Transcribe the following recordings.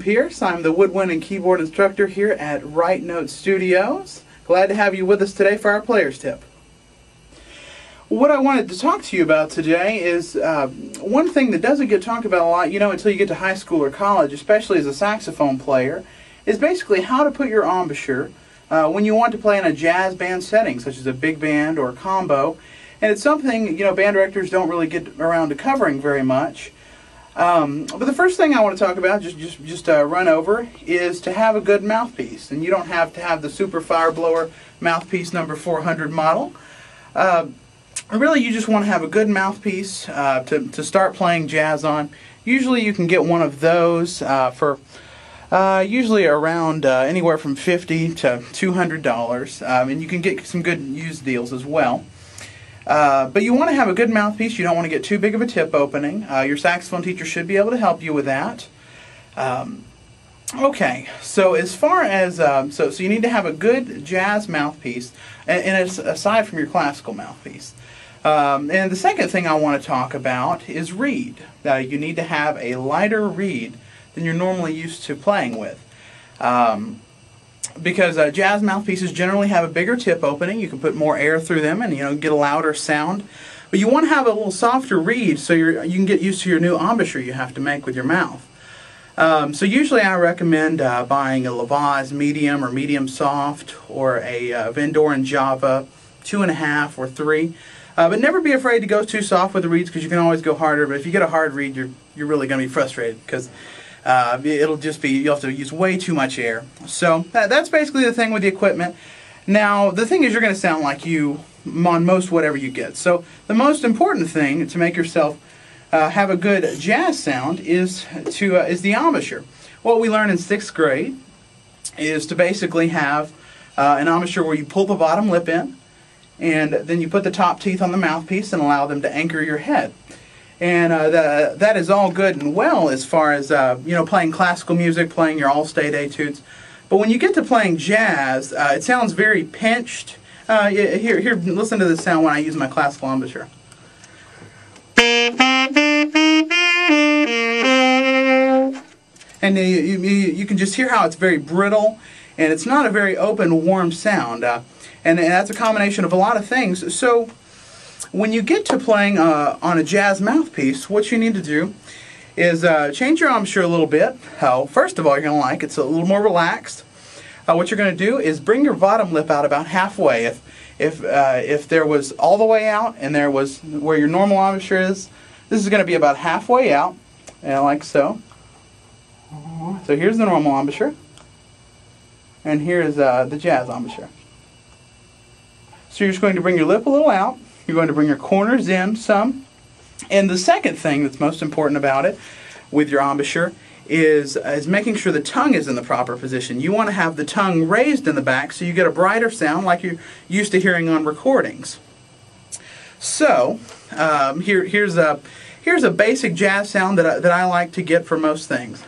Pierce. I'm the woodwind and keyboard instructor here at Right Note Studios. Glad to have you with us today for our player's tip. What I wanted to talk to you about today is one thing that doesn't get talked about a lot, until you get to high school or college, especially as a saxophone player, is basically how to put your embouchure when you want to play in a jazz band setting, such as a big band or a combo. And it's something, band directors don't really get around to covering very much. But the first thing I want to talk about, just run over, is to have a good mouthpiece. And you don't have to have the Super Fire Blower mouthpiece number 400 model. Really, you just want to have a good mouthpiece to start playing jazz on. Usually you can get one of those for usually around anywhere from $50 to $200. And you can get some good used deals as well. But you want to have a good mouthpiece. You don't want to get too big of a tip opening. Your saxophone teacher should be able to help you with that. Okay, so as far as so you need to have a good jazz mouthpiece, and it's aside from your classical mouthpiece. And the second thing I want to talk about is reed. You need to have a lighter reed than you're normally used to playing with. Because jazz mouthpieces generally have a bigger tip opening. You can put more air through them and get a louder sound. But you want to have a little softer reed so you can get used to your new embouchure you have to make with your mouth. So usually I recommend buying a Lavaz medium or medium soft, or a Vendorin Java 2.5 or 3. But never be afraid to go too soft with the reeds, because you can always go harder. But if you get a hard reed, you're really going to be frustrated, because it'll just be, you'll have to use way too much air. So that's basically the thing with the equipment. Now the thing is, you're going to sound like you on most whatever you get. So the most important thing to make yourself have a good jazz sound is the embouchure. What we learned in 6th grade is to basically have an embouchure where you pull the bottom lip in, and then you put the top teeth on the mouthpiece and allow them to anchor your head. And that is all good and well as far as playing classical music, playing your all-state etudes. But when you get to playing jazz, it sounds very pinched. Here, listen to the sound when I use my classical embouchure. And you can just hear how it's very brittle, and it's not a very open, warm sound. And that's a combination of a lot of things. So when you get to playing on a jazz mouthpiece, what you need to do is change your embouchure a little bit. First of all, you're going to like it's a little more relaxed. What you're going to do is bring your bottom lip out about halfway. If there was all the way out and there was where your normal embouchure is, this is going to be about halfway out, and like so. So here's the normal embouchure, and here's the jazz embouchure. So you're just going to bring your lip a little out. You're going to bring your corners in some. And the second thing that's most important about it with your embouchure is making sure the tongue is in the proper position. You want to have the tongue raised in the back so you get a brighter sound like you're used to hearing on recordings. So here's a basic jazz sound that I like to get for most things.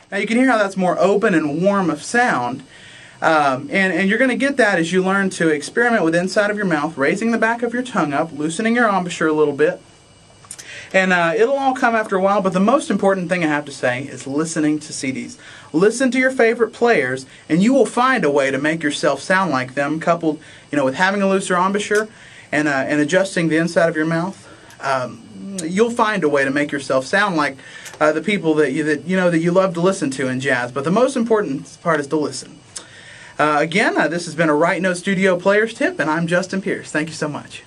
Now you can hear how that's more open and warm of sound, and you're going to get that as you learn to experiment with inside of your mouth, raising the back of your tongue up, loosening your embouchure a little bit, and it'll all come after a while. But the most important thing I have to say is listening to CDs. Listen to your favorite players, and you will find a way to make yourself sound like them, coupled with having a looser embouchure and adjusting the inside of your mouth. You'll find a way to make yourself sound like the people that you love to listen to in jazz. But the most important part is to listen. Again, this has been a Right Note Studio Player's Tip, and I'm Justin Pierce. Thank you so much.